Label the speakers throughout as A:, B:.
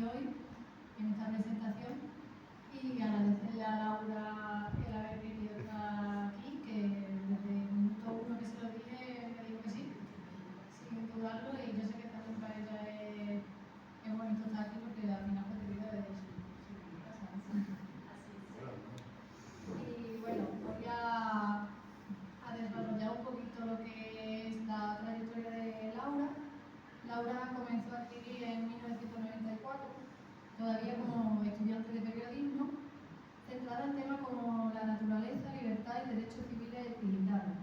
A: aquí hoy en esta presentación y agradecerle a Laura el haber querido estar aquí, que desde el minuto uno que se lo dije me dijo que sí, sin dudarlo, y yo sé que también para ella es bonito estar aquí porque al final fue debido desde su casa. Y bueno, voy a desarrollar un poquito lo que es la trayectoria de Laura. Laura comenzó a escribir en 1994, todavía como estudiante de periodismo, centrada en temas como la naturaleza, libertad y derechos civiles digitales.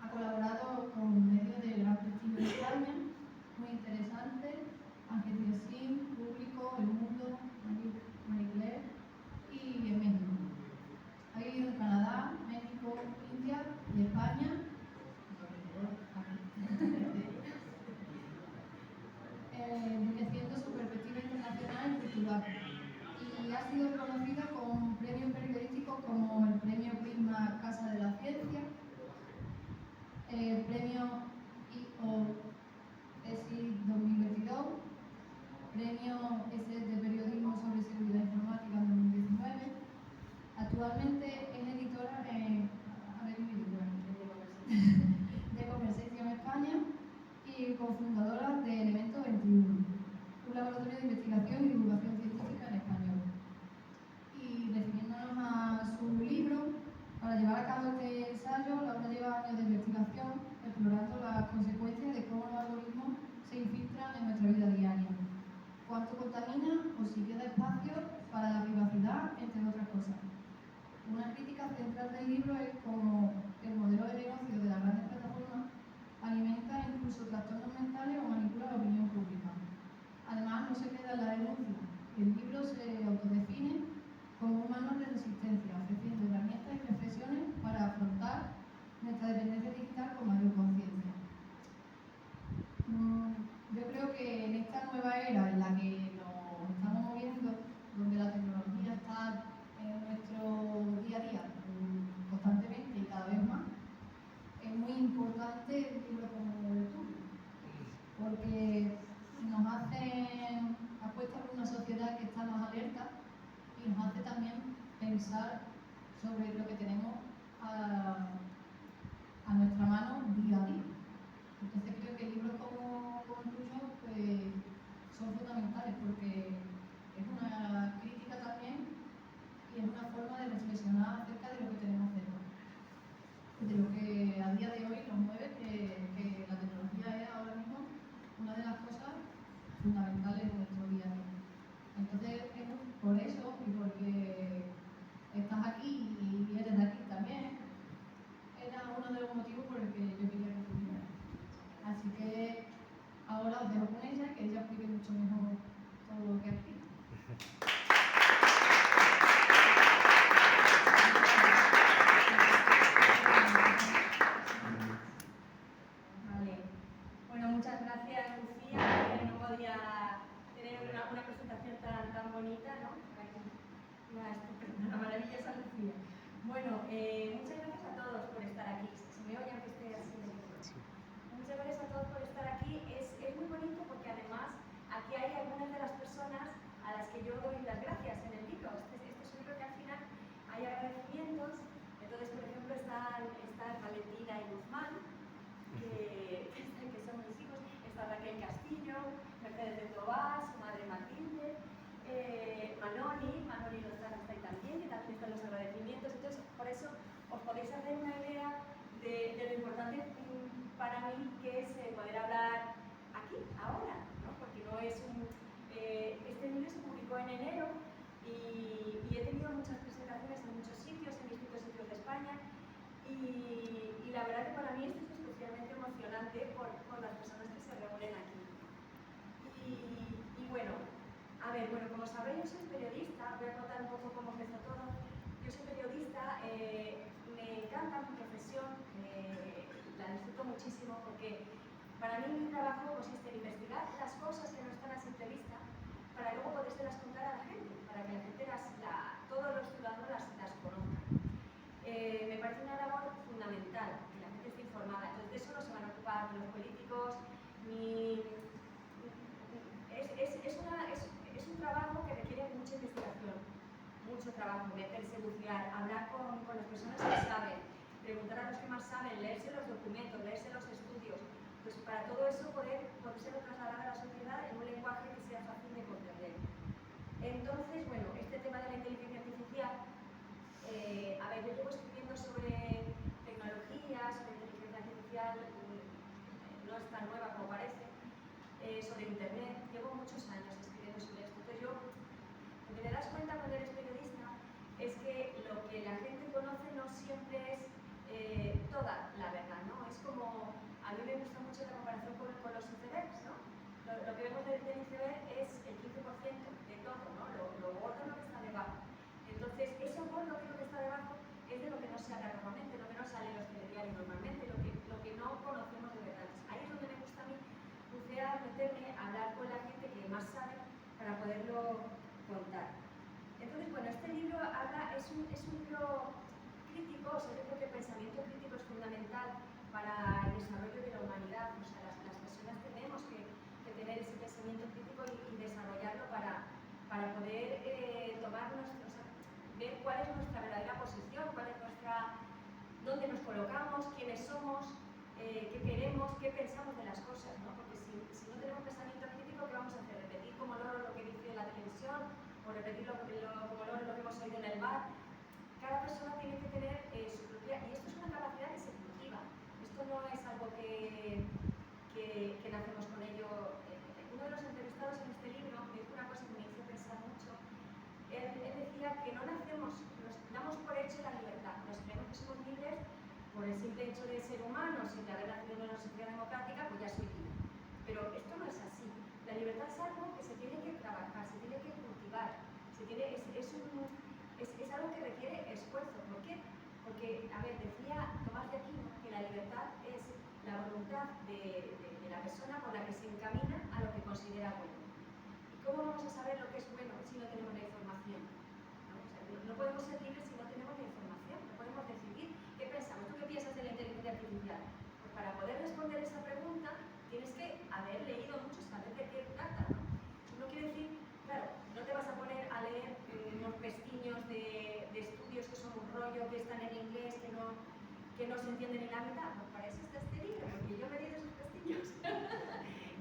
A: Ha colaborado con medios de gran prestigio en España, muy interesantes: Algeciras, Público, El Mundo, Marie Claire, y en México. Ha vivido en Canadá, México, India y España, enriqueciendo su perspectiva internacional y cultural. Y ha sido reconocida con premios periodísticos como el Premio Prisma Casa de la Ciencia, el Premio IOSI 2022, Premio ESET de Periodismo sobre Seguridad Informática en 2019. Actualmente es editora de Conversation España y cofundadora de Elemento 21, un laboratorio de investigación y divulgación científica en español. Y refiriéndonos a su libro, para llevar a cabo este ensayo, Laura lleva años de investigación explorando las consecuencias de cómo los algoritmos se infiltran en nuestra vida diaria, cuánto contamina o si queda espacio para la privacidad, entre otras cosas. Una crítica central del libro es cómo el modelo de negocio de las grandes plataformas alimenta incluso trastornos mentales o manipula la opinión pública. Además, no se queda en la denuncia. El libro se autodefine como un manual de resistencia, ofreciendo herramientas y reflexiones para afrontar nuestra dependencia digital con mayor conciencia. Yo creo que en esta nueva era en la que nos estamos moviendo, donde la tecnología está en nuestro día a día constantemente y cada vez más, es muy importante un libro como el tuyo, porque nos hace apuesta por una sociedad que está más alerta y nos hace también pensar sobre lo que tenemos a nuestra mano día a día. Entonces creo que libros como el tuyo pues, son fundamentales porque es una crítica también y es una forma de reflexionar acerca de lo que tenemos cerca, de lo que a día de hoy nos mueve, que la tecnología es ahora mismo una de las cosas fundamentales en nuestro día a día. Entonces, por eso y porque estás aquí y eres de aquí también, era uno de los motivos por el que yo quería que tú vinieras. Así que ahora os dejo con ella, que ella explique mucho mejor todo lo que ha escrito.
B: Vale. Bueno, muchas gracias, Lucía, que no podía tener una presentación tan bonita, ¿no? Una maravillosa Lucía. Bueno, muchas gracias a todos por estar aquí. Se me oye aunque esté así. Muchas gracias a todos por estar aquí. Es muy bonito porque además aquí hay algunas de las personas a las que yo doy las gracias en el libro. Este es un libro que al final hay agradecimientos. Entonces, por ejemplo, están Valentina y Guzmán, que son mis hijos. Está Raquel Castillo, Mercedes de Tobás, su madre Matilde, Manoli Lozano está ahí también, que también están los agradecimientos. Entonces, por eso os podéis hacer una idea de lo importante para mí que es poder hablar aquí, ahora, ¿no? Porque no es este libro se publicó en enero y he tenido muchas presentaciones en muchos sitios, en distintos sitios de España, y la verdad que para mí esto es especialmente emocionante por las personas que se reúnen aquí. Y bueno, a ver, como sabréis, yo soy periodista. Voy a contar un poco cómo empezó todo. Yo soy periodista, me encanta mi profesión, la disfruto muchísimo porque para mí mi trabajo consiste en investigar las cosas que no están a simple vista para luego podérselas contar a la gente, para que la gente todos los ciudadanos las conozcan. Me parece una labor fundamental, que la gente esté informada. Entonces, de eso no se van a ocupar los políticos, es un pues para todo eso poder ser trasladado a la sociedad en un lenguaje que sea fácil de comprender. Entonces, bueno, este tema de la inteligencia artificial, a ver, yo llevo escribiendo sobre tecnología, sobre inteligencia artificial, no es tan nueva como parece, sobre internet, llevo muchos años escribiendo sobre esto. Entonces yo, lo que te das cuenta cuando eres periodista es que lo que la gente conoce no siempre es toda la verdad, ¿no? Es como, a mí me gusta mucho la comparación con los icebergs, ¿no? Lo que vemos del iceberg es el 15% de todo, ¿no? Lo gordo es lo que está debajo. Entonces, eso gordo que es lo que está debajo es de lo que no se habla normalmente, lo que no sale en los telediarios normalmente, lo que no conocemos de verdad. Entonces, ahí es donde me gusta a mí bucear, meterme, hablar con la gente que más sabe para poderlo contar. Entonces, bueno, este libro es un libro crítico, o sea, yo creo que el pensamiento crítico es fundamental para el desarrollo de la humanidad. O sea, las personas tenemos que tener ese pensamiento crítico y desarrollarlo para poder ver cuál es nuestra verdadera posición, dónde nos colocamos, quiénes somos, qué queremos, qué pensamos de las cosas, ¿no? Porque si no tenemos pensamiento crítico, ¿qué vamos a hacer? ¿Repetir como loro lo que dice la televisión? ¿O repetir como loro lo que hemos oído en el bar? Cada persona tiene que tener su propia... Y esto es una capacidad que se cultiva. Esto no es algo que nacemos con ello. Uno de los entrevistados en este libro me dijo una cosa que me hizo pensar mucho. Él decía que no nacemos, nos damos por hecho la libertad. Nos creemos que somos libres por el simple hecho de ser humanos y de haber nacido en una sociedad democrática, pues ya soy libre. Pero esto no es así. La libertad es algo que se tiene que trabajar, se tiene que cultivar. Es algo que requiere esfuerzo. ¿Por qué? Porque, a ver, decía Tomás de Aquino que la libertad es la voluntad de la persona con la que se encamina a lo que considera bueno. ¿Y cómo vamos a saber lo que es bueno si no tenemos la información? ¿No? O sea, no podemos ser libres si no tenemos la información, no podemos decidir qué pensamos. ¿Tú qué piensas de la inteligencia artificial? Pues para poder responder esa pregunta tienes que haber leído mucho, saber de qué trata, ¿no? No quiere decir, claro, no te vas a poner a leer unos pestiños de estudios que son un rollo, que están en inglés, que no se entienden ni la mitad. Pues para eso está este libro, porque yo me he leído esos pestiños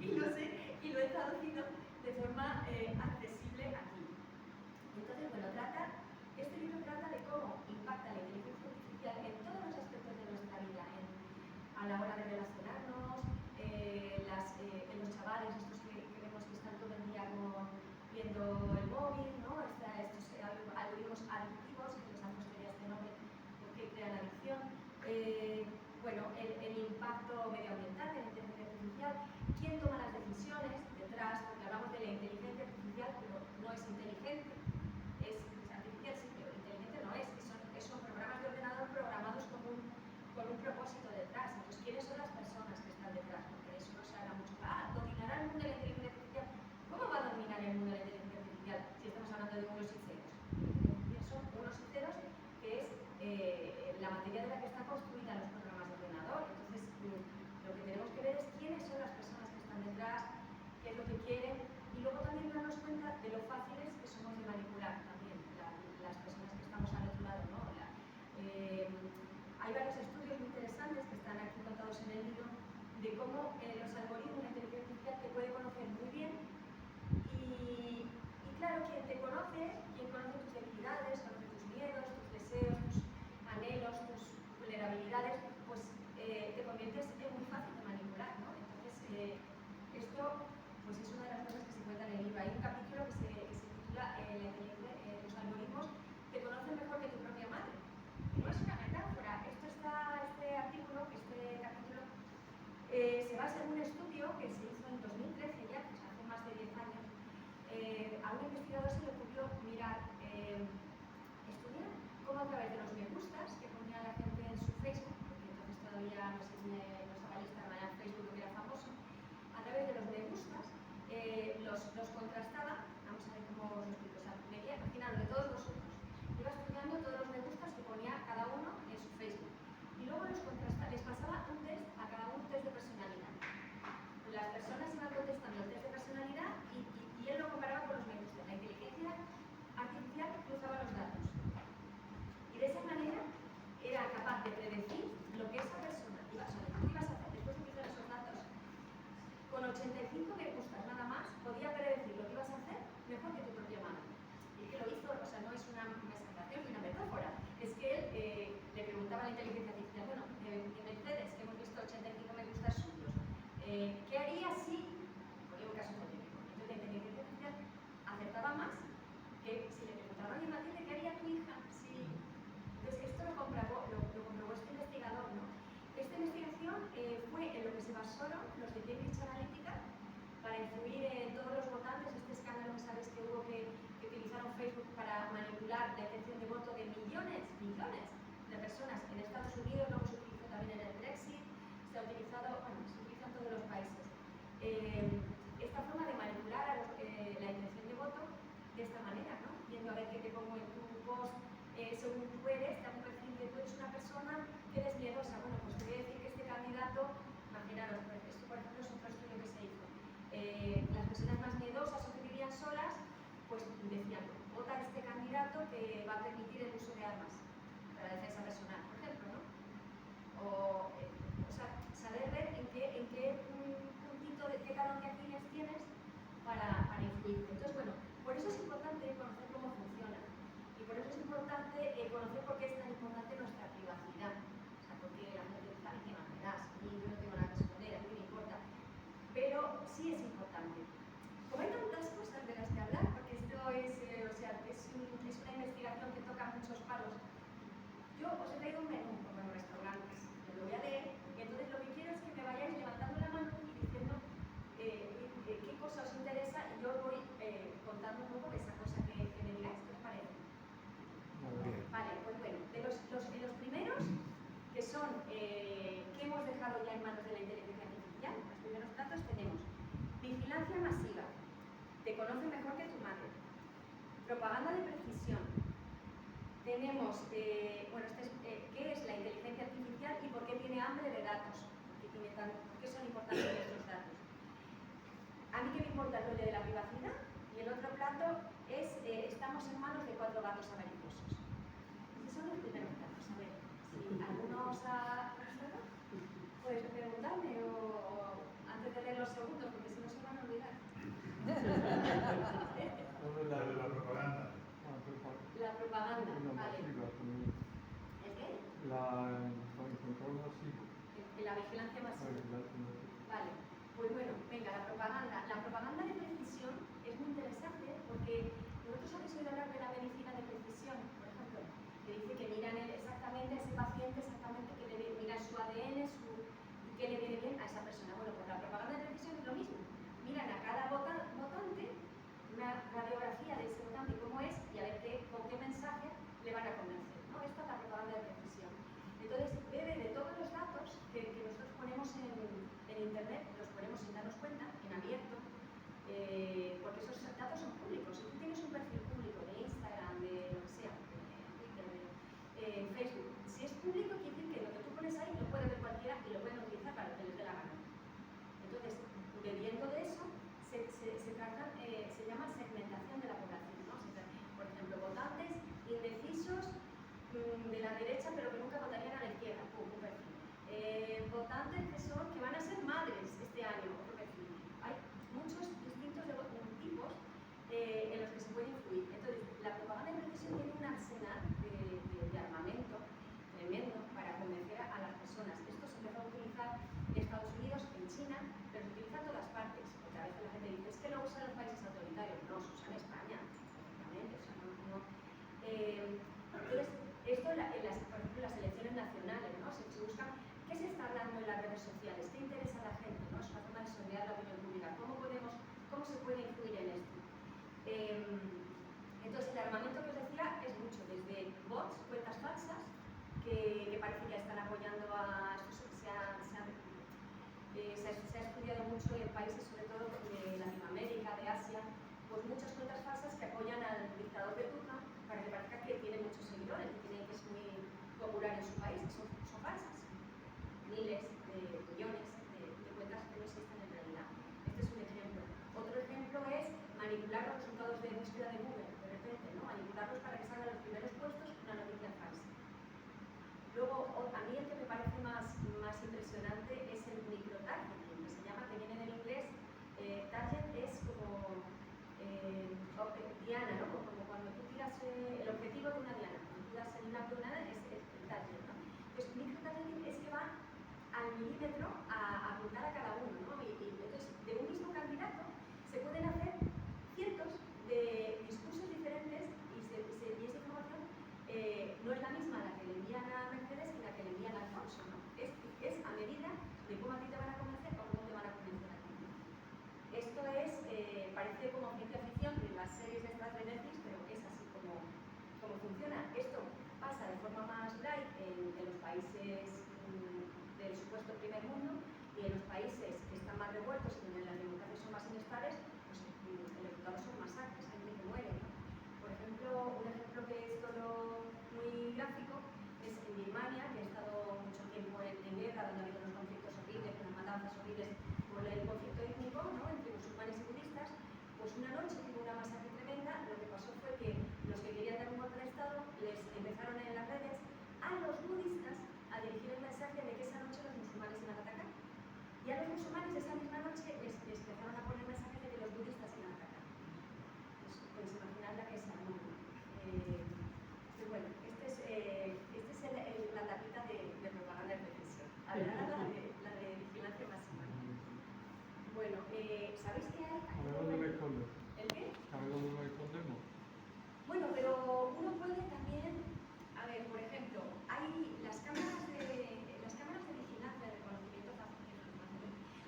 B: y lo sé, y lo he traducido de forma accesible aquí. Entonces, bueno, este libro trata de cómo impacta la inteligencia artificial en todos los aspectos de nuestra vida, a la hora de relacionarnos, en los chavales, estos que vemos que están todo el día viendo el móvil, ¿no? Estos algoritmos adictivos, que les han puesto ya este nombre porque crean adicción. Bueno, el impacto medioambiental de la inteligencia artificial, quién toma las decisiones detrás, porque hablamos de la inteligencia artificial, pero no es inteligente. Es artificial sí, pero inteligente no es. Son programas de ordenador programados con un propósito detrás. Entonces, ¿quiénes son las personas que están detrás? Porque de eso no se habla mucho. ¿Dominará el mundo de la inteligencia artificial? ¿Cómo va a dominar el mundo de la inteligencia artificial si estamos hablando de unos y ceros? Son unos y ceros que es la materia de la que está construida los programas de ordenador. Entonces, lo que tenemos que ver es quiénes son las personas que están detrás, qué es lo que quieren, y luego también darnos cuenta de lo fáciles que somos de manipular también las personas que estamos al otro lado, ¿no? Hay varios estudios muy interesantes que están aquí contados en el libro de cómo los algoritmos de inteligencia artificial te puede conocer muy bien y claro, quien conoce tus debilidades, conoce tus miedos, tus deseos, tus anhelos, tus vulnerabilidades, pues te conviertes en muy fácil de manipular, ¿no? Entonces, esto pues es una de las cosas que se cuenta en el libro. Hay un capítulo que se titula los algoritmos te conocen mejor que tu propia madre. No es una metáfora. Este artículo, este capítulo, se basa en un estudio que se hizo en 2013 ya, pues hace más de 10 años. A un investigador se le ocurrió estudiar cómo a través de los me gustas que ponía la gente en su Facebook, porque entonces todavía no estaba el Instagram, era Facebook, lo que era famoso, a través de los me gustas con 85 me gustas nada más, podía predecir lo que ibas a hacer mejor que tu propia madre. Y que lo hizo, o sea, no es una exageración ni una metáfora, es que él le preguntaba a la inteligencia artificial, bueno, de Mercedes, que hemos visto 85 me gustas suyos, ¿qué haría si, ponía un caso hipotético? Entonces la inteligencia artificial acertaba más que si le preguntaban a Matilde, ¿qué haría tu hija? Si... Entonces esto lo comprobó este investigador, ¿no? Esta investigación fue en lo que se basaron los de Cambridge Analytica para influir en todos los votantes. Este escándalo que sabéis que hubo que utilizaron Facebook para manipular la intención de voto de millones de personas en Estados Unidos, luego se utilizó también en el Brexit, se ha utilizado, bueno, se utiliza en todos los países. Esta forma de manipular a la intención de voto de esta manera, ¿no? Viendo a ver qué te pongo en tu post, según tú eres, te hago un perfil que tú eres una persona que eres miedosa. Bueno, pues te voy a decir que este candidato, imaginaros, esto por ejemplo es otro estudio que se hizo, las personas más miedosas o que vivían solas, pues decían, vota a este candidato que va a permitir el uso de armas para la defensa personal, por ejemplo, ¿no? O sea, saber ver en qué puntito, de qué talón de Aquiles tienes para influir. Entonces, bueno, por eso es importante conocer cómo funciona. Y por eso es importante conocer por qué es tan importante nuestra privacidad. O sea, porque la gente dice, ¿qué más me das? Y yo no tengo nada que esconder, a mí me importa. Pero sí es importante. Como hay tantas cosas de las que hablar, porque esto es, es una investigación que toca muchos palos, yo os he traído un menú como en los restaurantes. Os lo voy a leer y entonces lo que quiero es que me vayáis levantando la mano y diciendo qué cosa os interesa y yo voy contando un poco esa cosa que me digáis. ¿Qué os parece? Vale, pues bueno, los primeros, que son que hemos dejado ya en manos de la inteligencia artificial, los primeros datos tenemos vigilancia masiva, te conoce mejor que tu madre, propaganda de precisión, tenemos, bueno, ¿qué es la inteligencia artificial y por qué tiene hambre de datos? ¿Por qué son importantes estos datos? A mí que me importa el rollo de la privacidad y el otro plato es estamos en manos de 4 gatos americanos. Esos son los primeros datos. A ver, si alguno os ha observado, pues preguntarme o antes de leer los segundos, porque si no se van a olvidar.
C: La propaganda.
B: La propaganda, vale. ¿El qué?
D: El control masivo.
B: La vigilancia masiva. Vale. Pues bueno, venga, la propaganda. La propaganda de precisión es muy interesante porque nosotros habéis oído hablar de la medicina de precisión, por ejemplo, que dice que miran exactamente a ese paciente, exactamente que miran su ADN, qué le viene bien a esa persona. Bueno, pues la propaganda de precisión es lo mismo. Miran a cada votante una radiografía de ese votante cómo es y a ver con qué mensaje le van a convencer, ¿no? Esto es la propaganda de precisión. Entonces, bebe de todos los datos que nosotros ponemos en internet, los ponemos sin darnos cuenta, en abierto, porque esos datos son públicos. Si tú tienes un perfil público de Instagram, de lo que sea, de Twitter, de Facebook, si es público, quiere decir que lo que tú pones ahí lo puede ver cualquiera y lo pueden utilizar para lo que les dé la gana. Entonces, bebiendo de eso, se llama segmentación de la población, ¿no? Por ejemplo, votantes indecisos de la derecha pero que nunca votarían a la izquierda, un perfil. Votantes que van a ser madres este año, otro perfil. Hay muchos distintos tipos en los que se puede influir. Entonces, la propaganda de precisión tiene un arsenal de armamento tremendo para convencer a las personas. Esto se empezó a utilizar en Estados Unidos, en China, pero se utiliza en todas partes. Porque a veces la gente dice, es que lo usan los países autoritarios. No, se usa en España, perfectamente. O sea, no. Entonces, esto por ejemplo, en las elecciones nacionales, ¿no? Se busca qué se está hablando en las redes sociales, qué interesa a la gente, ¿no? Es una forma de sondear la opinión pública. ¿Cómo se puede influir en esto? Entonces, el armamento que os decía es mucho, desde bots, cuentas falsas, que parece que están apoyando a esto. Se ha estudiado mucho en países, sobre todo de Latinoamérica, de Asia, pues muchas cuentas falsas que apoyan al dictador de turno para que parezca que tiene muchos seguidores, que es muy popular en su país, que son falsas. Miles de millones de cuentas que no existen en realidad. Este es un ejemplo. Otro ejemplo es manipular los resultados de búsqueda de Google, de repente, ¿no? Manipularlos para que salgan los primeros puestos una noticia falsa. Luego, a mí el que me parece más impresionante es el microtargeting, que se llama, que viene del inglés parece como ciencia ficción de las series estas de Netflix, pero es así como funciona. Esto pasa de forma más light en los países del supuesto primer mundo, y en los países que están más revueltos y donde las democracias son más inestables, pues el resultado son masacres, hay gente que muere, ¿no? Por ejemplo, un ejemplo que es todo muy gráfico es en Birmania, que ha estado mucho tiempo en guerra, donde ha habido unos conflictos horribles, unas matanzas horribles por el conflicto étnico, ¿no?, entre musulmanes y budistas. Pues una noche hubo una masacre tremenda. Lo que pasó fue que los que querían dar un golpe de Estado les empezaron en las redes a los budistas a dirigir el mensaje de que esa noche los musulmanes iban a atacar. Y a los musulmanes esa misma noche les empezaron a poner mensajes de que los budistas iban a atacar. Pues podéis imaginar la que es el mundo. Pues bueno, este es la tapita de propaganda de precisión. A ver, ahora la de vigilancia máxima. Bueno, ¿sabéis qué hay?
D: A ver dónde lo escondes.
B: ¿El qué?
D: A ver dónde lo escondemos.
B: Bueno, pero uno puede también, a ver, por ejemplo, hay las cámaras de vigilancia de reconocimiento facial,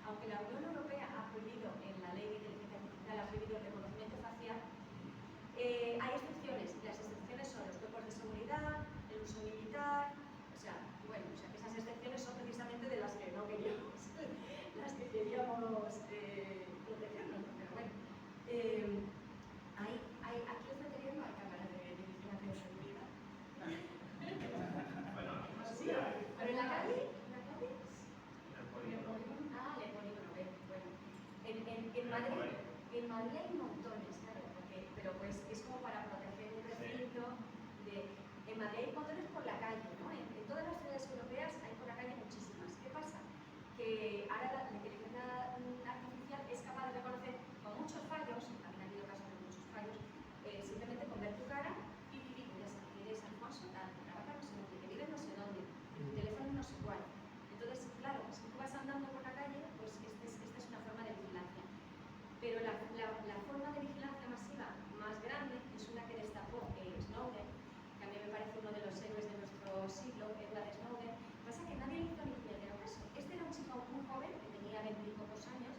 B: aunque la Unión Europea ha prohibido en la ley de inteligencia artificial, ha prohibido el reconocimiento facial, hay excepciones, y las excepciones son los cuerpos de seguridad, el uso militar, o sea, bueno, o sea que esas excepciones son precisamente de las que no queríamos, las que queríamos protegernos, ¿no? Pero bueno, aquí os estoy viendo, hay cámaras de vigilancia de seguridad.
C: Bueno,
B: Sí, pero en la calle,
C: el polígono.
B: Ah, el polígono, bueno. En Madrid hay montones, claro, pero pues es como para proteger un recinto. En Madrid hay montones por la calle, ¿no? En todas las ciudades europeas hay por la calle muchísimas. ¿Qué pasa? Que ahora la inteligencia artificial es capaz de reconocer con muchos fallos, también ha habido casos de muchos fallos, simplemente con ver tu cara y ya sabes que eres Alfonso, tal, que trabaja no sé dónde, que vives no sé dónde, que tu teléfono no sé cuál. Entonces, claro, si tú vas andando por la calle, pues esta es una forma de vigilancia. Pero la forma de vigilancia masiva más grande es una que destapó Snowden, que a mí me parece uno de los héroes de nuestro siglo, Edward Snowden. Pasa que nadie le hizo ni puñetero caso. Este era un chico muy joven, que tenía 20 y pocos años,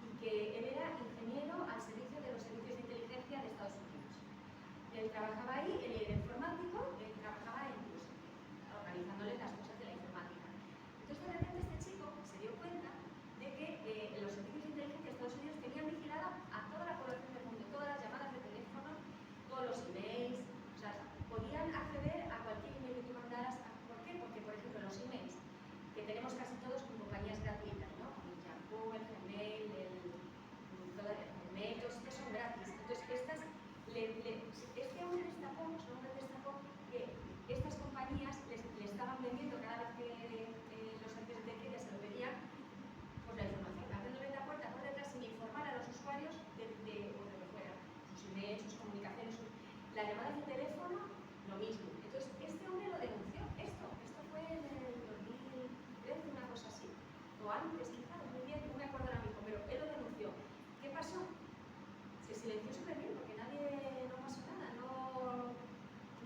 B: y que él era ingeniero al servicio de los servicios de inteligencia de Estados Unidos. Él trabajaba ahí, él era informático, él trabajaba incluso organizándole las cosas de la informática. Entonces, de repente, este chico se dio cuenta de que los servicios de inteligencia de Estados Unidos tenían vigilada a toda la población del mundo, todas las llamadas de teléfono, todos los emails, o sea, podían acceder a cualquier email que tú mandaras. ¿Por qué? Porque, por ejemplo, los emails que tenemos casi todos con compañías gratuitas, ¿no? El Yahoo, el Gmail, el Mail, todos estos son gratis. Entonces, este hombre destapó que estas compañías le estaban vendiendo cada vez que los servicios de inteligencia se lo pedían, pues la información, abriéndole la puerta por detrás sin informar a los usuarios de lo que fuera, sus emails, sus comunicaciones, las llamadas de teléfono, lo mismo. Entonces, este hombre lo denunció. Esto fue en el 2013, una cosa así, o antes, quizá, 2010, no me acuerdo ahora mismo, pero él lo denunció. ¿Qué pasó? Se silenció súper bien porque no pasó nada, no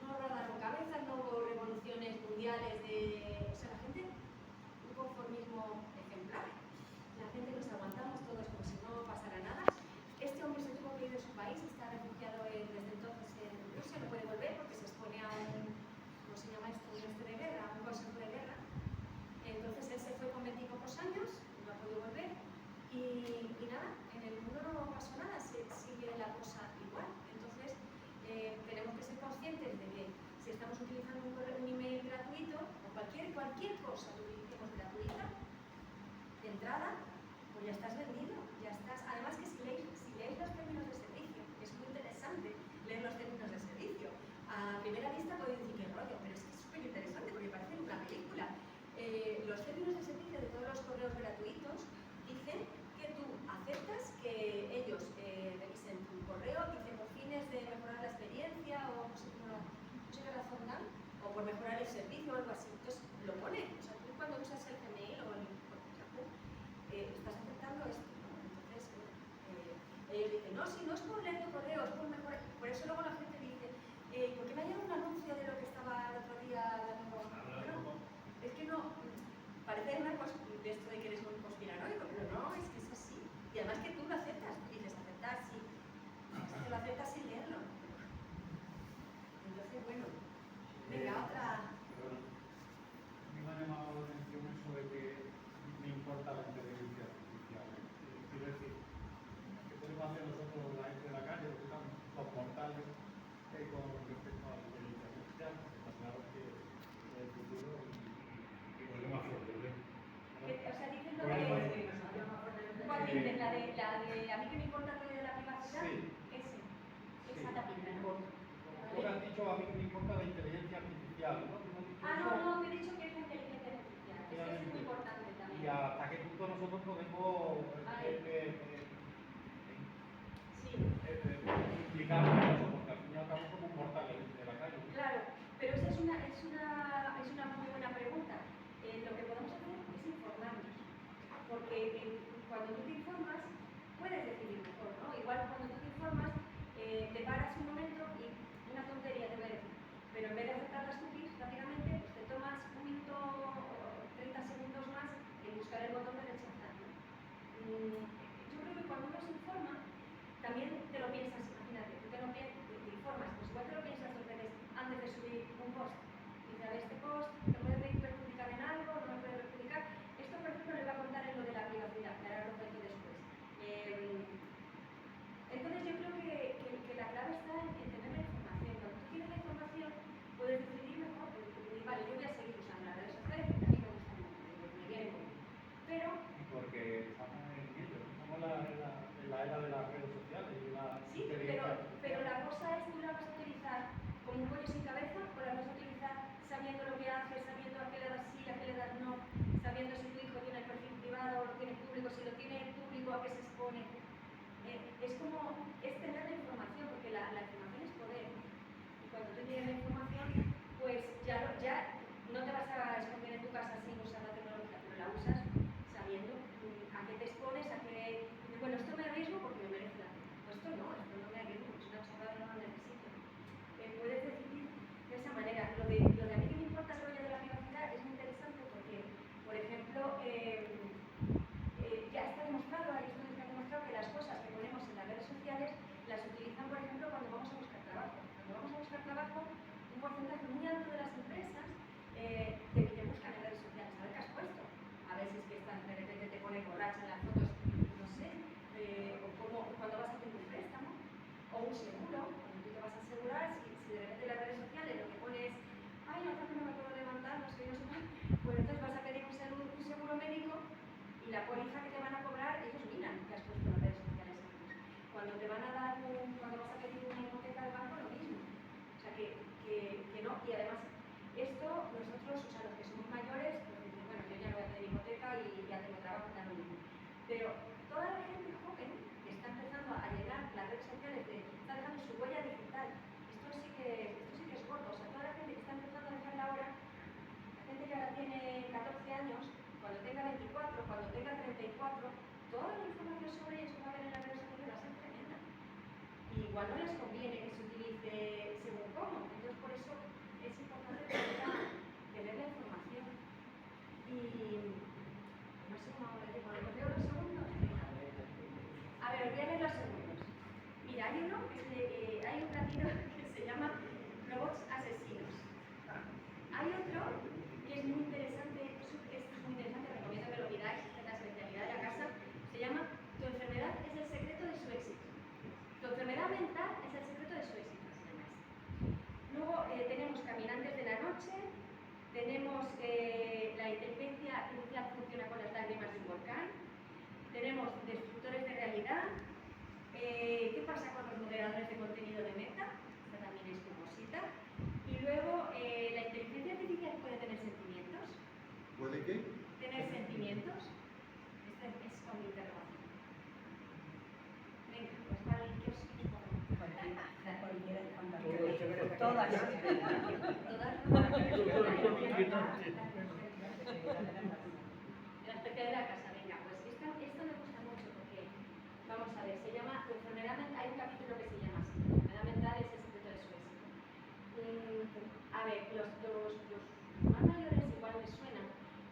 B: rodaron cabezas, no hubo revoluciones mundiales o sea, la gente, un conformismo ejemplar. La gente nos aguantamos todos como si no pasara nada. Este hombre se tuvo que ir de su país, está refugiado desde entonces en Rusia, no puede volver porque se expone a ¿cómo se llama esto? De guerra, un consejo de guerra. Entonces él se fue con 20 y pocos años, no ha podido volver. Y nada, en el mundo no pasó nada, sigue la cosa igual. Entonces, tenemos que ser conscientes de que si estamos utilizando un email gratuito, o cualquier cosa que utilicemos gratuita, de entrada, pues ya estás vendido, ya estás. Además que si leéis los términos de servicio, es muy interesante leer los términos de servicio. A primera vista podéis decir qué rollo, pero es que es súper interesante porque parece una película. Los términos de servicio de todos los correos gratuitos dicen que tú aceptas que ellos revisen tu correo, dicen por fines de mejorar la experiencia o no sé qué razón dan, o por mejorar el servicio o algo así. Entonces lo pone. O sea, tú cuando usas el Gmail o el Yahoo, estás aceptando esto, ¿no? Entonces ellos dicen, no, si no es por leer tu correo, es por mejorar. Por eso luego la gente dice, ¿por qué me ha llegado un anuncio de lo que estaba el otro día dando? Bueno, es que no. Parece una cosa de esto de que eres un conspiranoico, pero no, es que es así. Y además que tú lo aceptas, tú dices aceptar, sí.
E: comentarios con respecto a la inteligencia artificial. Está claro que es el futuro y
C: Pues lo más fuerte, ¿eh?
B: O sea, dicen lo
C: ¿Cuál es?
B: de... ¿Cuál dicen? La de a mí que me importa el rollo de la privacidad.
E: Sí.
B: Esa la pinta, ¿no?
E: Tú has dicho a mí que me importa la inteligencia artificial, ¿no? ¿Tú no has dicho eso?
B: No, te he dicho que es la inteligencia artificial. Es que es muy importante también.
E: Y hasta qué punto nosotros podemos
B: Sí.
E: implicar en eso, porque al fin y al cabo somos mortales de la calle.
B: Claro, pero esa es una muy buena pregunta. Lo que podemos hacer es informarnos, porque cuando tú te informas puedes decidir mejor, ¿no? Igual cuando tú te informas te paras un momento y una tontería te voy a decir, pero en vez de aceptar las cookies rápidamente, pues te tomas un minuto o 30 segundos más en buscar el botón de rechazar, ¿no? Yo creo que cuando uno se informa también te lo piensas, imagínate, tú te informas, pues igual te lo piensas dos veces antes de subir un post. Dices, a ver, este post me puede perjudicar en algo, no me puede perjudicar. Esto, por ejemplo, le voy a contar en lo de la privacidad, que ahora lo cuento después. Entonces yo creo que la clave está en tener la información. Cuando tú tienes la información, puedes decidir mejor, puedes decidir, vale, yo voy a seguir usando las redes sociales porque a mí me gustan mucho, me viene bien. Pero...
E: Porque estamos en ello, estamos en la era de las redes sociales y de la
B: sí, pero la cosa es que tú la vas a utilizar como un pollo sin cabeza o la vas a utilizar sabiendo lo que haces, sabiendo a qué le das sí, a qué le das no, sabiendo si tu hijo tiene el perfil privado o lo tiene público, si lo tiene público a qué se expone. Es tener la información, porque la información es poder. Y cuando tú tienes la información, pues ya no te vas a esconder en tu casa sin usar la tecnología, pero la usas sabiendo a qué te expones, a qué... Bueno, esto me arriesgo porque me merece la pena. Pues esto no me arriesgo, es una chorrada, no lo necesito. Puedes decidir de esa manera. Lo de a mí que me importa el rollo de la privacidad es muy interesante porque, por ejemplo, ya está demostrado, hay estudios que han demostrado que las cosas que ponemos en las redes sociales las utilizan, por ejemplo, cuando vamos a buscar trabajo. Cuando vamos a buscar trabajo, un porcentaje muy alto de las empresas te buscan en redes sociales. A ver qué has puesto. A ver si es que de repente te pone borracha en las fotos, no sé, o como cuando vas a hacer un préstamo, o un seguro, cuando tú te vas a asegurar, si de repente en las redes sociales lo que pones, ay, no, no me puedo levantar, no sé, pues entonces vas a pedir un seguro médico y la póliza que te van a cobrar, ellos miran que has puesto en las redes sociales antes. Cuando te van a dar cuando vas a pedir una hipoteca al banco, lo mismo. O sea, que no, y además, esto nosotros, o sea, los que somos mayores, pues dicen, bueno, yo ya no voy a pedir hipoteca y ya tengo trabajo, ya lo mismo. Pero toda la gente joven que está empezando a llenar las redes sociales, está dejando su huella digital, esto sí que es gordo. O sea, toda la gente que está empezando a dejarla ahora, la gente que ahora tiene 14 años, cuando tenga 24, cuando tenga 34, toda la información sobre ellos que va a haber en las redes sociales va a ser tremenda. Y igual no les conviene que se utilice según cómo. Entonces, por eso es importante tener la información. Y no sé cómo me digo, ¿os leo los segundos? A ver, os voy a leer los segundos. Mira, hay un gatito que se llama Robots Asesinos. Hay otro que es muy interesante, recomiendo que lo miráis, es la especialidad de la casa, se llama Tu enfermedad es el secreto de su éxito. Tu enfermedad mental es el secreto de su éxito, además. Luego tenemos Caminantes de la Noche, tenemos la inteligencia artificial funciona con las lágrimas de un volcán, tenemos Destructores de realidad, ¿qué pasa con los moderadores de contenido de Meta? Esta también es famosita. Y luego, ¿la inteligencia artificial puede tener sentimientos?
F: ¿Puede qué?
B: ¿Tener sentimientos? Esta es con mi interrogación. Venga, pues para el que os
G: Todas.
B: La especialidad de la casa, venga, pues esta me gusta mucho porque, vamos a ver, se llama Tu enfermedad mental, hay un capítulo que se llama así, Tu enfermedad mental es el secreto de su éxito. A ver, los más mayores igual les suena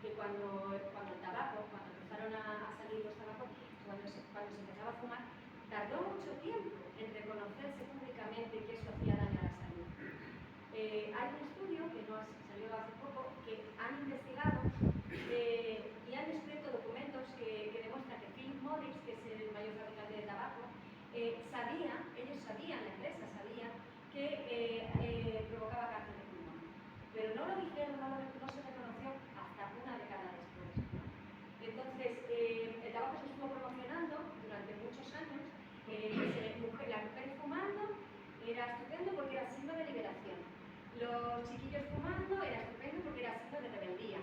B: que cuando el tabaco, cuando empezaron a salir los tabacos, cuando se empezaba a fumar, tardó mucho tiempo en reconocerse públicamente que eso hacía daño a la salud. Hay un estudio que nos salió hace poco que han investigado y han descubierto documentos que demuestran que Philip Morris, que es el mayor fabricante de tabaco, la empresa sabía provocaba cáncer de pulmón. Pero no lo dijeron, no se reconoció hasta una década después, ¿no? Entonces, el tabaco se estuvo promocionando durante muchos años, la mujer fumando era estupendo porque era signo de liberación. Los chiquillos fumando era estupendo porque era signo de rebeldía.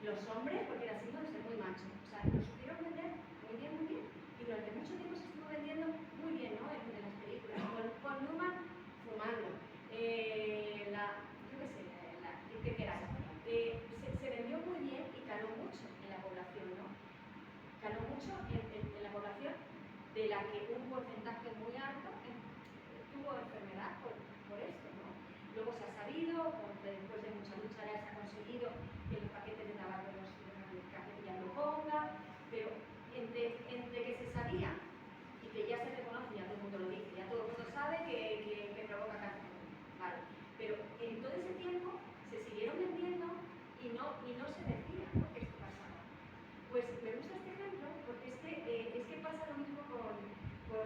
B: Los hombres porque era signo de ser muy macho. O sea, lo supieron vender muy bien. Y durante mucho tiempo se estuvo vendiendo muy bien, ¿no? En las películas. Con Newman fumando. Yo qué sé, que queráis. Se vendió muy bien y caló mucho en la población, ¿no? Caló mucho en la población, de la que un porcentaje muy alto tuvo enfermedad por esto, ¿no? Luego se ha sabido, después de mucha lucha ya se ha conseguido que los paquetes de tabaco los cafés ya lo ponga, pero entre que se sabía y que ya se reconoce, ya todo el mundo lo dice, ya todo el mundo sabe que provoca cáncer, ¿vale? Pero en todo ese tiempo se siguieron vendiendo y no se decía, ¿no?, que esto pasaba. Pues me gusta este ejemplo porque es que pasa lo mismo con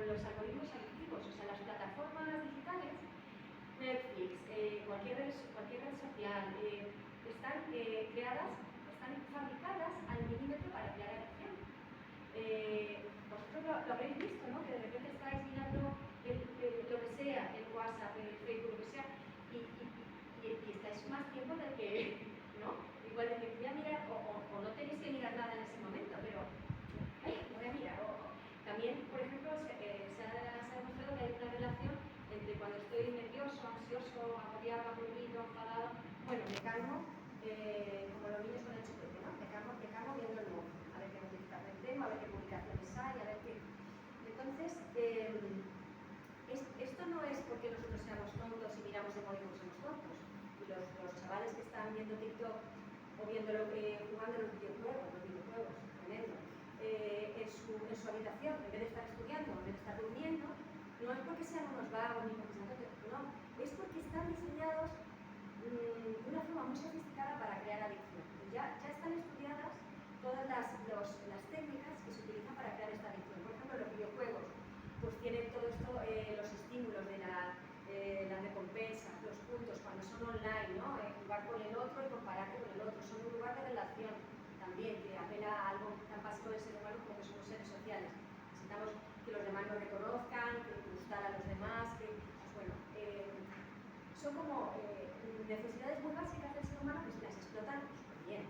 B: los algoritmos adictivos, o sea, las plataformas digitales, Netflix, cualquier red social, están creadas, están fabricadas al milímetro para crear adicción. Vosotros lo habréis visto, ¿no? Que de repente estáis mirando lo que sea, el WhatsApp, el Facebook, lo que sea, y estáis más tiempo del que, ¿no? Igual de que voy a mirar, o no tenéis que mirar nada en ese momento, pero voy a mirar. También, por ejemplo, se ha demostrado que hay una relación entre cuando estoy nervioso, ansioso, agobiado, aburrido, enfadado. Bueno, me calmo, como los niños con el chupete, ¿no? Me calmo viendo el móvil, a ver qué notificaciones tengo, a ver qué publicaciones hay, a ver qué. Entonces, esto no es porque nosotros seamos tontos y miramos el móvil porque somos tontos. Y los chavales que están viendo TikTok o viéndolo, jugando los videojuegos, tremendo. En su habitación, en vez de estar estudiando, en vez de estar durmiendo, no es porque sean unos vagos ni porque sean tontos, no, es porque están diseñados de una forma muy sofisticada para crear adicción. Ya están estudiadas todas las técnicas que se utilizan para crear esta adicción. Por ejemplo, los videojuegos, pues tienen todo esto, los estímulos de las recompensas, los puntos, cuando son online, ¿no? Jugar con el otro y compararte con el otro, son un lugar de relación también, que apela a algo tan básico del ser humano como que somos seres sociales. Necesitamos que los demás nos reconozcan, que gustar a los demás, que, pues bueno, son como necesidades muy básicas del ser humano que se las explotan súper bien.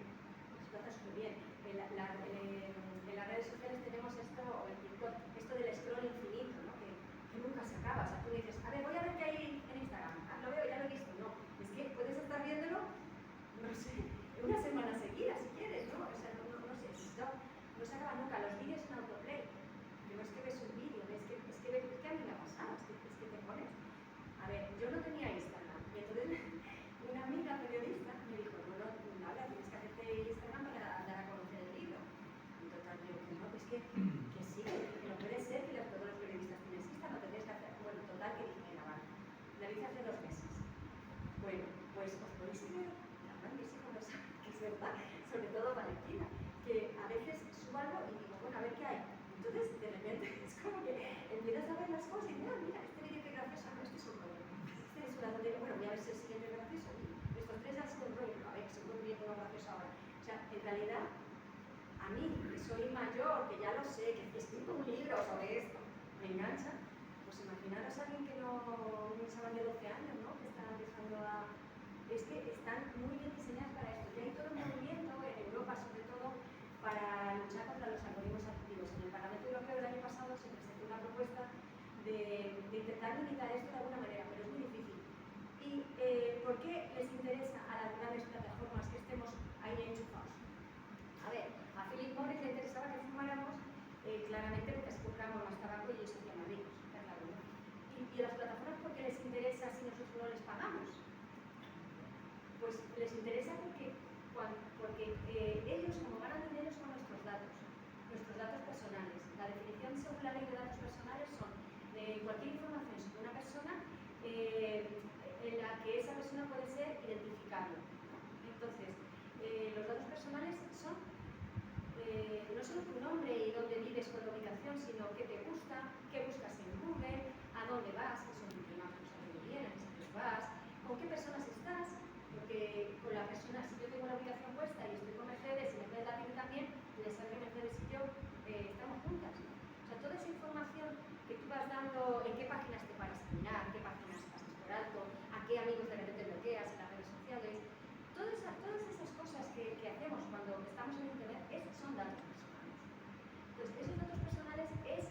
B: En las redes sociales tenemos esto, o en TikTok, esto del scroll infinito, ¿no? Que nunca se acaba. O sea, tú dices, a ver, voy a ver qué hay en Instagram. Ah, lo veo, ya lo he visto. No, es que puedes estar viéndolo, no sé, una semana seguida si quieres, ¿no? O sea, no sé, no se acaba nunca. Los vídeos en autoplay, que no es que ves un vídeo, es que a mí me ha pasado, es que te pones. A ver, yo no tenía Instagram, y entonces una amiga periodista me dijo, no, Laura, tienes que hacerte Instagram para dar a conocer el libro. Y total, yo digo, no, es que sí, que no puede ser que todos los periodistas tienen Instagram, no tendrías que hacer. Bueno, total, que dije, venga, vale. La hice hace 2 meses. Bueno, pues os podéis seguir, mis hijos lo saben, que es verdad, sobre todo Valentina, que a veces subo algo y digo, bueno, a ver qué hay. Entonces, de repente, es como que empiezas a ver las cosas y mira, este vídeo que gracioso, no, este es un rollo. Este es una tontería, bueno, voy a ver si el siguiente es gracioso. Y estos 3 han sido un rollo, pero a ver, seguro que viene uno gracioso ahora. O sea, en realidad, a mí, que soy mayor, que ya lo sé, que he escrito un libro sobre esto, me engancha. Pues imaginaros a alguien que un chaval de 12 años, ¿no? Que está empezando a. Es que están muy bien diseñadas para esto. Y hay todo un movimiento, en Europa sobre todo, para luchar contra los algoritmos adictivos. En el Parlamento Europeo el año pasado se presentó una propuesta de intentar limitar esto de alguna manera, pero es muy difícil. ¿Y por qué les interesa a las grandes plataformas que estemos ahí enchufados? A ver, a Philip Morris le interesaba que fumáramos claramente porque se compramos más tabaco y ellos se hacían más ricos, es la verdad. ¿Y a las plataformas por qué les interesa si nosotros no les pagamos? Pues les interesa porque ellos, como ganan dinero, son nuestros datos personales. La definición según la ley de datos personales son cualquier información sobre una persona en la que esa persona puede ser identificable, ¿no? Entonces, los datos personales son no solo tu nombre y dónde vives con la ubicación, sino qué te gusta, qué buscas en Google, a dónde vas, que son tus primas cosas que vienes, a qué vas, con qué personas que tú vas dando en qué páginas te paras a mirar, qué páginas pasas por alto, a qué amigos de repente bloqueas en las redes sociales. Todas esas cosas que hacemos cuando estamos en Internet son datos personales. Entonces, esos datos personales es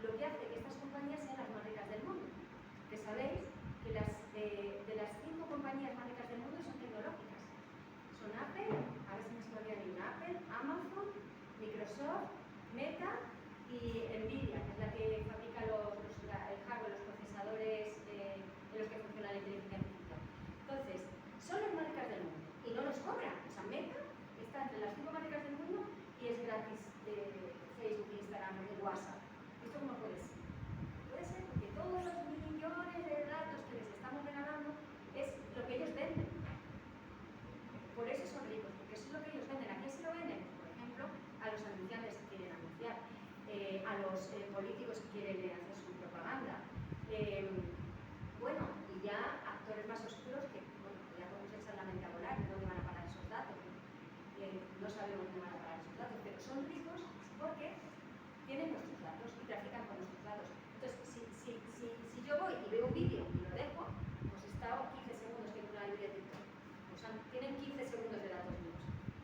B: lo que hace que estas compañías sean las más ricas del mundo. Que sabéis que de las 5 compañías más ricas del mundo son tecnológicas. Son Apple, a ver si no se me olvida ninguna, Apple, Amazon, Microsoft, Meta y Nvidia, que es la que fabrica el hardware, los procesadores en los que funciona la inteligencia artificial. Entonces, son las más ricas del mundo y no los cobran. O sea, Meta está entre las 5 más ricas del mundo y es gratis Facebook, Instagram, WhatsApp. ¿Esto cómo puede ser? Puede ser porque todos los millones de datos que les estamos regalando es lo que ellos venden. Por eso son ricos, porque eso es lo que ellos venden. ¿A quién se lo venden? Por ejemplo, a los anunciantes que quieren anunciar, a los políticos que quieren hacer su propaganda. Bueno, y ya actores más oscuros que, bueno, ya podemos echar la mente a volar, de dónde van a parar esos datos. No sabemos dónde van a parar esos datos, pero son ricos porque tienen nuestros datos y trafican con nuestros datos. Entonces, si yo voy y veo un vídeo y lo dejo, pues he estado 15 segundos que dura el vídeo de TikTok. O sea, tienen 15 segundos de datos míos.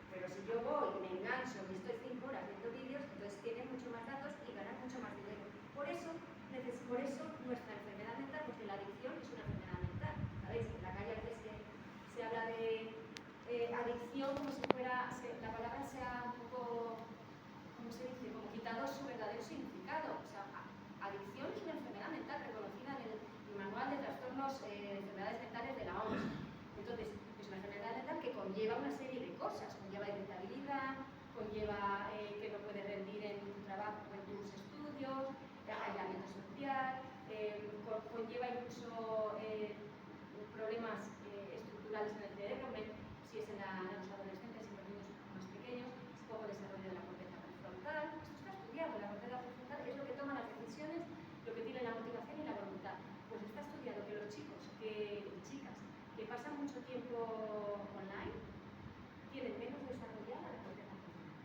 B: Pero si yo voy y me engancho y estoy 5 horas viendo vídeos, entonces tienen mucho más datos y ganan mucho más dinero. Por eso nuestra enfermedad mental, porque la adicción es una enfermedad mental. ¿Sabéis? En la calle a veces se habla de adicción como si fuera, la palabra sea un poco, ¿cómo se dice? Como quitado su verdadero significado. O sea, adicción es una enfermedad mental reconocida en el manual de trastornos de enfermedades mentales de la OMS. Entonces, es una enfermedad mental que conlleva una serie de cosas. Conlleva irritabilidad, conlleva que no puedes rendir en tu trabajo o en tus estudios, aislamiento social, conlleva incluso problemas estructurales en el cerebro, si es en los adolescentes y en los niños más pequeños, poco desarrollo de la corteza prefrontal. Esto está estudiado, la corteza prefrontal es lo que toma las decisiones, lo que tiene la motivación y la voluntad. Pues está estudiado que los chicos y chicas que pasan mucho tiempo online tienen menos desarrollada la corteza prefrontal.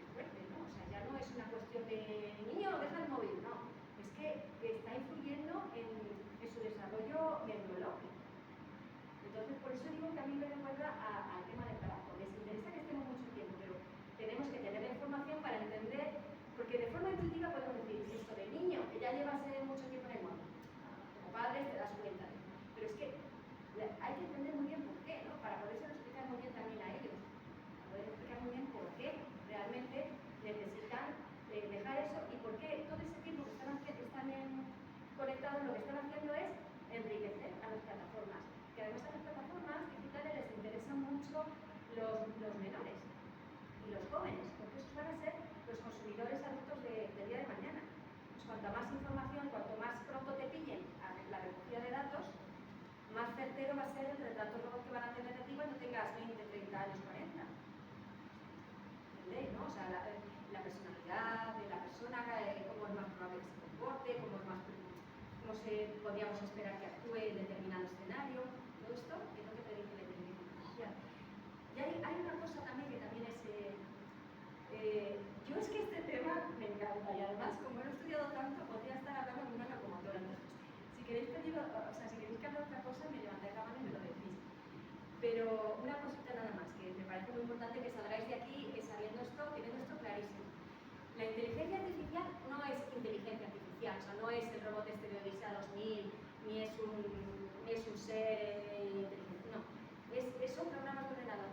B: Qué fuerte, ¿no? O sea, ya no es una cuestión de niño, deja el móvil, no. Es que está influyendo en su desarrollo neurológico. Entonces, por eso digo que a mí me recuerda al tema del trabajo. Les interesa que estemos mucho tiempo, pero tenemos que tener la información para entender, porque de forma intuitiva podemos decir, si esto de niño, que ya llevas mucho tiempo en el móvil, como padres te das cuenta. Pero es que hay que entender muy bien por qué, ¿no? Para poderse explicar muy bien también a ellos. Para poder explicar muy bien por qué realmente necesitan dejar eso y por qué todo ese tiempo que están conectados lo que están haciendo es enriquecer a las plataformas. Que además a las plataformas digitales les interesan mucho los menores y los jóvenes, porque esos van a ser los consumidores adultos del día de mañana. Pues cuanta más información, cuanto más pronto te pillen a la recogida de datos, más certero va a ser el retrato robot que van a tener de ti cuando tengas 20, 30 años, 40. ¿Entendéis, no? O sea, la personalidad de la persona, cómo es más probable que se comporte, cómo podríamos esperar que actúe en determinado escenario. Todo esto es lo que te dice la inteligencia artificial. Y hay una cosa también que también es... yo es que este tema me encanta y además, como lo he estudiado tanto, podría estar hablando de una locomotora. Entonces, si queréis que hable otra cosa, me levantáis la mano y me lo decís. Pero una cosita nada más, que me parece muy importante que salgáis de aquí sabiendo esto, teniendo esto clarísimo. La inteligencia artificial no es inteligencia artificial, o sea, no es el robot este de Odisea 2000, ni es un ser inteligente, no. Son programas de ordenador.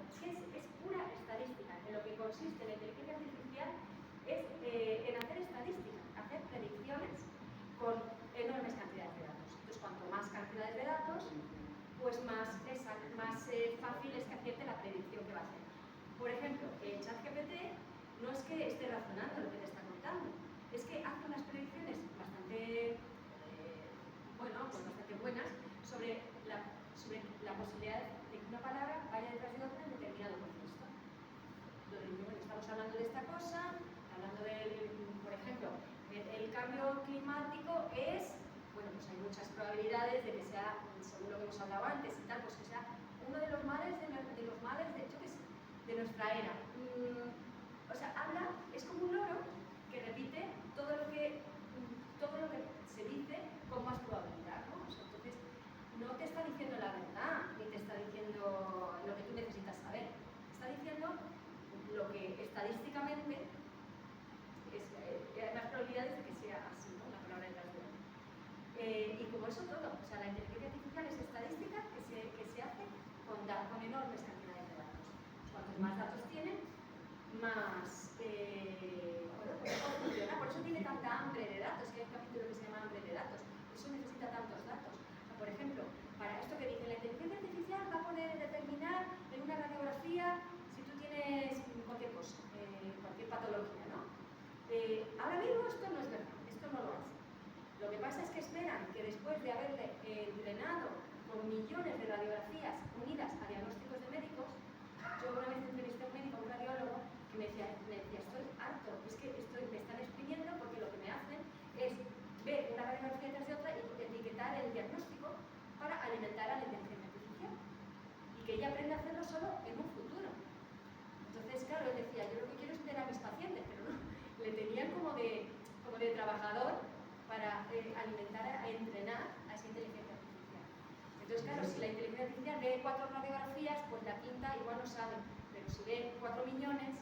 B: Es pura estadística. En lo que consiste la inteligencia artificial es en hacer estadística, hacer predicciones con enormes cantidades de datos. Entonces, cuanto más cantidades de datos, pues más fácil es que acierte la predicción que va a hacer. Por ejemplo, el ChatGPT no es que esté razonando lo que te está contando, es que hace unas predicciones bastante, bastante buenas sobre la posibilidad de que una palabra vaya detrás de otra en determinado contexto. Entonces, bueno, estamos hablando de esta cosa, hablando por ejemplo, el cambio climático es, bueno, pues hay muchas probabilidades de que sea, según lo que hemos hablado antes y tal, pues que sea uno de los males de nuestra era. O sea, es como un loro que repite todo lo que enormes cantidades de datos. Cuantos más datos tienen, más bueno, pues mejor funciona. Por eso tiene tanta hambre de datos, que hay un capítulo que se llama hambre de datos. Por eso necesita tantos datos. O sea, por ejemplo, para esto que dice, la inteligencia artificial va a poder determinar en una radiografía si tú tienes cualquier cosa, cualquier patología, ¿no? Ahora mismo esto no es verdad, esto no lo hace. Lo que pasa es que esperan que después de haberle entrenado con millones de radiografías unidas a diagnósticos de médicos, yo una vez entrevisté a un médico, a un radiólogo, que me decía, estoy harto, es que me están exprimiendo porque lo que me hacen es ver una radiografía tras de otra y etiquetar el diagnóstico para alimentar a la inteligencia artificial. Y que ella aprenda a hacerlo solo en un futuro. Entonces, claro, él decía, yo lo que quiero es tener a mis pacientes, pero no, le tenían como de trabajador para alimentar, a entrenar a esa inteligencia artificial. Entonces, claro, si la inteligencia artificial ve 4 radiografías, pues la quinta igual no sabe, pero si ve 4 millones,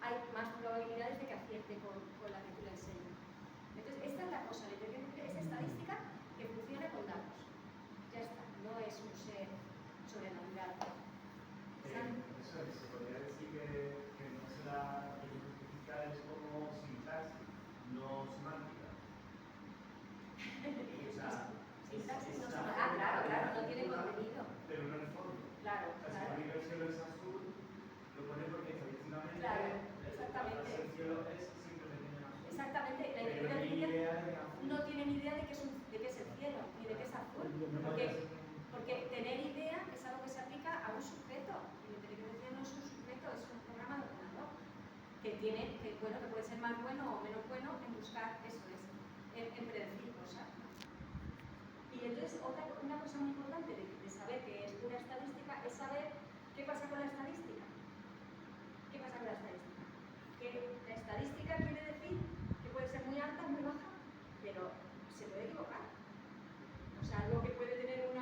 B: hay más probabilidades de que acierte con la que tú le enseñas. Entonces, esta es la cosa, la inteligencia artificial es estadística que funciona con datos. Ya está, no es un ser sobrenatural.
C: Eso se podría decir que no será la inteligencia artificial es como sintaxis, no semántica. O sea,
B: sintaxis no semántica. Claro, no tiene contenido.
C: Pero no en el fondo.
B: Claro,
C: O sea,
B: claro.
C: si el cielo es azul, lo pone porque estadísticamente
B: Claro, exactamente.
C: el cielo es simplemente en azul.
B: Exactamente, la
C: Pero no
B: inteligencia
C: tiene idea
B: artificial
C: de que azul.
B: no tiene ni idea de qué es el cielo, ni de qué es azul. Porque tener idea es algo que se aplica a un sujeto. Y la inteligencia artificial no es un sujeto, es un programa de ordenador. Que puede ser más bueno o menos bueno en buscar eso, en predecir cosas. Y entonces, una cosa muy importante de saber que es pura estadística es saber qué pasa con la estadística. ¿Qué pasa con la estadística? Que la estadística quiere decir que puede ser muy alta, muy baja, pero se puede equivocar. O sea, algo que puede tener un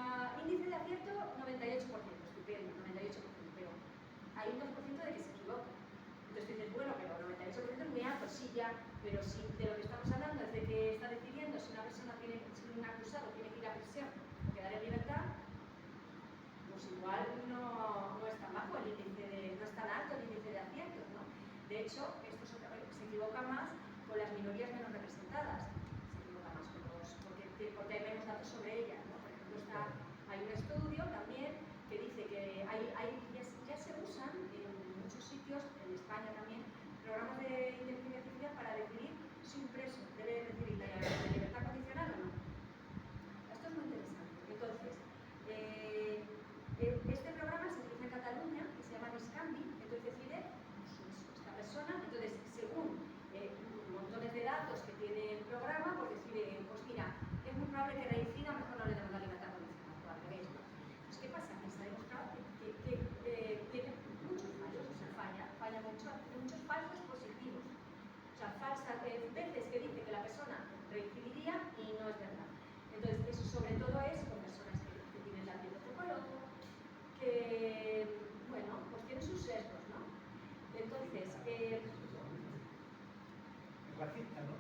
B: índice de acierto 98%, estupendo, 98%, pero hay un 2% de que se equivoca. Entonces dices, bueno, pero 98% es muy alto, sí, ya, pero si de lo que estamos hablando es de que está decidiendo si una persona si un acusado tiene que ir a prisión o quedar en libertad, pues igual no es tan bajo el índice no es tan alto el índice de aciertos, ¿no? De hecho, esto se equivoca más con las minorías menos representadas, se equivoca más porque hay menos datos sobre ellas, ¿no? Por ejemplo, hay un estudio también que dice que ya se usan en muchos sitios, en España también, programas de inteligencia artificial para decidir si un preso debe recibir la libertad condicional o no. Esto es muy interesante. Entonces, este programa se utiliza en Cataluña, que se llama Discambi, entonces decide esta persona, entonces según montones de datos que tiene el programa, pues decide, pues mira, es muy probable que reincida, mejor no le demos la libertad condicional, o al revés. Pues ¿qué pasa? Que se ha demostrado que tiene muchos fallos, o sea, falla mucho, muchos falsos positivos. O sea, veces que dice que la persona reincidiría y no es verdad. Entonces, eso sobre todo es con personas que tienen latido cefalógrafo, que, bueno, pues tienen sus sesgos, ¿no? Entonces,
E: racista, ¿no?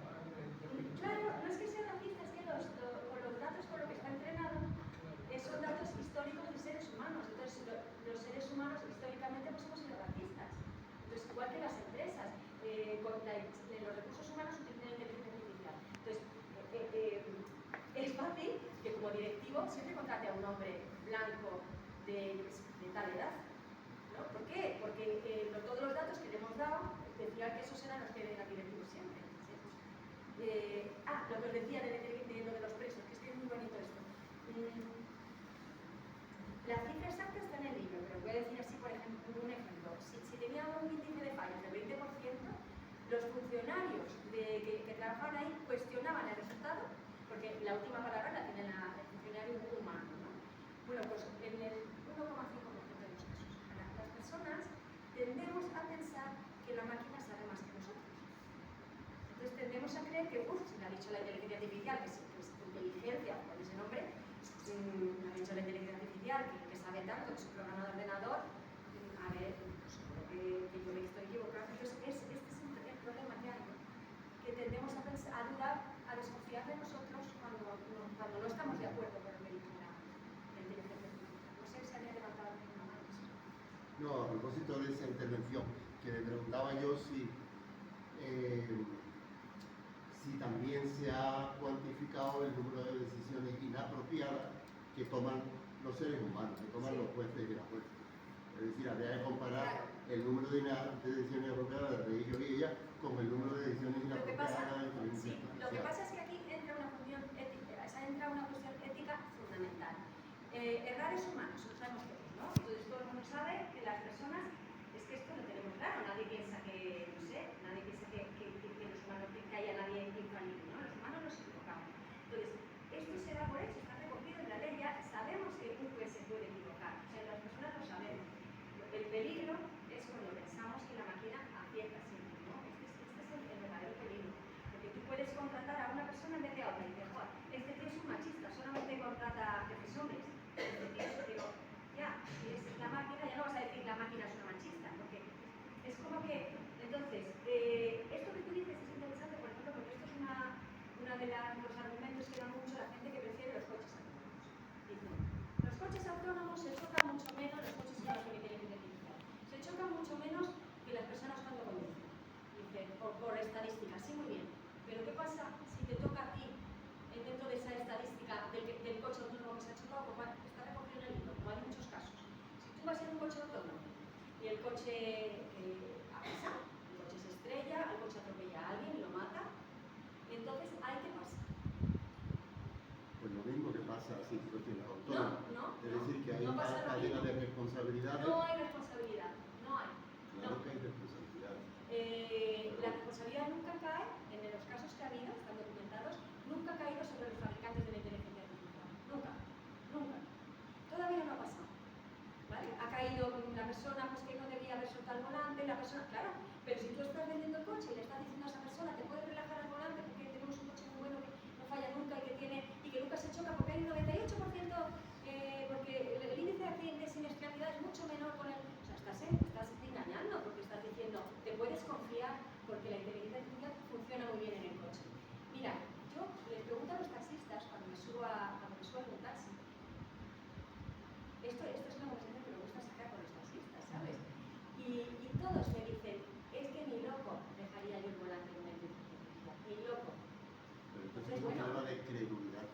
B: claro, no es que sea racista, es que con los datos con los que está entrenado son datos históricos de seres humanos. Entonces, los seres humanos históricamente pues hemos sido racistas. Entonces, igual que las empresas, los recursos humanos utilizan inteligencia artificial. Entonces, es fácil que como directivo siempre contrate a un hombre blanco de tal edad. ¿No? ¿Por qué? Porque todos los datos que le hemos dado decían que esos eran los que eran directivos siempre. Lo que os decía de lo de los presos, que es muy bonito esto. La cifra exacta está en el libro, pero voy a decir así, por ejemplo, un ejemplo. Si tenía un índice de fallos del 20%, los funcionarios que trabajaban ahí cuestionaban el resultado, porque la última palabra la tiene el funcionario humano, ¿no? Bueno, pues en el 1,5% de los casos. Las personas tendemos a pensar que la máquina sabe más que nosotros. Entonces tendemos a creer que, si me ha dicho la inteligencia artificial, que es inteligencia, con ese nombre, me ha dicho la inteligencia artificial que sabe tanto, que es un programa de ordenador, a ver, pues seguro que yo me estoy equivocando. Entonces, este es el problema que hay, que tendemos a dudar, a desconfiar de nosotros cuando no estamos de acuerdo con lo que dice la inteligencia artificial. No sé si había levantado alguna mano.
F: No, a propósito de esa intervención, que me preguntaba yo si también se ha cuantificado el número de decisiones inapropiadas que toman los seres humanos, que toman los jueces y las jueces. Es decir, habría que comparar el número de decisiones inapropiadas de ellos y ella con el número de decisiones inapropiadas de la inteligencia artificial.
B: Lo que pasa es que aquí entra una función ética, entra una cuestión ética fundamental. Errar es humano, eso sabemos que es, ¿no? Entonces todo el mundo sabe que las personas, es que esto lo tenemos claro, nadie piensa que, no sé, nadie piensa que los humanos, que haya nadie infalible, ¿no? Los humanos nos equivocamos. Entonces, esto se da por hecho, está recogido en la ley, ya sabemos que un juez se puede equivocar, o sea, las personas lo sabemos. El peligro es cuando pensamos que la máquina acierta siempre, ¿no? Este es el verdadero peligro, porque tú puedes contratar a una persona en vez de a otra y dices, joder, este tío es un machista, solamente contrata a jefes hombres. Pero ya, si es la máquina, ya no vas a decir la máquina es una machista, porque es como que, entonces, esto que tú dices es interesante, por ejemplo, porque esto es una de los argumentos que da mucho la gente que prefiere los coches autónomos. Dicen, los coches autónomos se chocan mucho menos, los coches con inteligencia artificial, se chocan mucho menos que las personas cuando conducen. Dicen, por estadística, sí, muy bien, pero ¿qué pasa si te toca a ti, dentro de esa estadística del coche autónomo que se ha chocado? Pues está recogido en el libro, como hay muchos casos. Si tú vas en un coche autónomo y el coche avisa, el coche se estrella, el coche atropella a alguien y lo mata, entonces ¿hay qué pasa?
F: Pues lo mismo que pasa si tú tienes autónomo. Es decir, que hay
B: no
F: una
B: pasa lo
F: cadena
B: mismo.
F: de responsabilidades.
B: No hay responsabilidad, no hay.
F: Claro que hay responsabilidades.
B: La responsabilidad nunca cae, en los casos que ha habido, están documentados, nunca ha caído sobre los fabricantes de la inteligencia artificial. Nunca, nunca. Todavía no ha pasado. ¿Vale? Ha caído la persona pues, que no debía haber soltado el volante, la persona, claro, pero si tú estás vendiendo el coche y le estás diciendo a esa persona, te puedes relajar al volante porque tenemos un coche muy bueno que no falla nunca y que nunca se choca porque hay un 98%, porque el índice de siniestralidad es mucho menor con el... O sea, estás engañando porque estás diciendo, te puedes confiar porque la inteligencia artificial funciona muy bien en el coche. Mira, yo les pregunto a los taxistas cuando me subo a un taxi, esto es una conversación que me gusta sacar con los taxistas, ¿sabes? Y todos me dicen, es que ni loco dejaría yo el volante en una inteligencia artificial, ni loco.
F: Pero entonces es un problema de credulidad.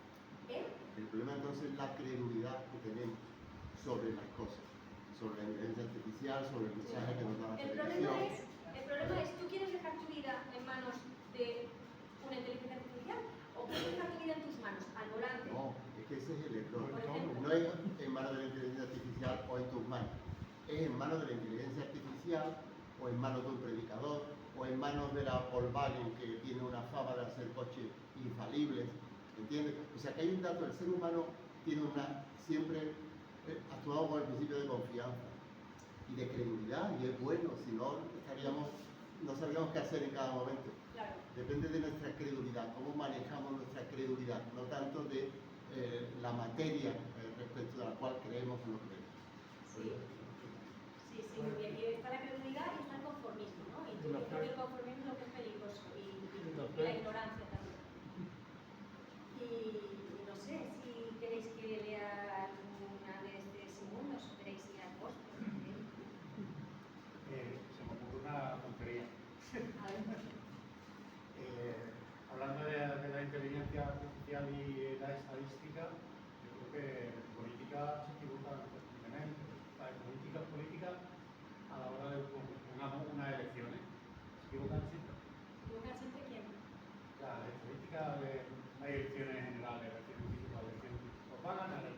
F: El problema entonces es la credulidad que tenemos sobre las cosas, sobre la inteligencia artificial, sobre el mensaje que nos da la televisión.
B: El problema es, ¿tú quieres dejar tu vida en manos de una inteligencia artificial o quieres dejar tu vida en tus manos, al volante?
F: No, es que ese es el error. No es en manos de la inteligencia artificial o en tus manos. Es en manos de la inteligencia artificial o en manos de un predicador o en manos de la Volkswagen que tiene una fama de hacer coches infalibles. ¿Entiendes? O sea que hay un dato, el ser humano tiene siempre actuado con el principio de confianza y de credulidad, y es bueno, si no no sabríamos qué hacer en cada momento.
B: Claro.
F: Depende de nuestra credulidad, cómo manejamos nuestra credulidad, no tanto de la materia respecto a la cual creemos o no creemos.
B: Sí, muy bien. Y está la credulidad y está el conformismo, ¿no? Y yo creo que el conformismo es lo que es peligroso y la ignorancia también. Y no sé si queréis que lea alguna de estos mundos o queréis ir al post.
E: Se me ocurre una tontería.
B: A ver.
E: Hablando de la inteligencia artificial y la estadística, yo creo que en política se equivocan constantemente. En política a la hora de unas elecciones, se equivocan siempre.
B: ¿Se equivocan siempre quién?
E: La estadística de las elecciones generales, elecciones municipales, pues van a ganar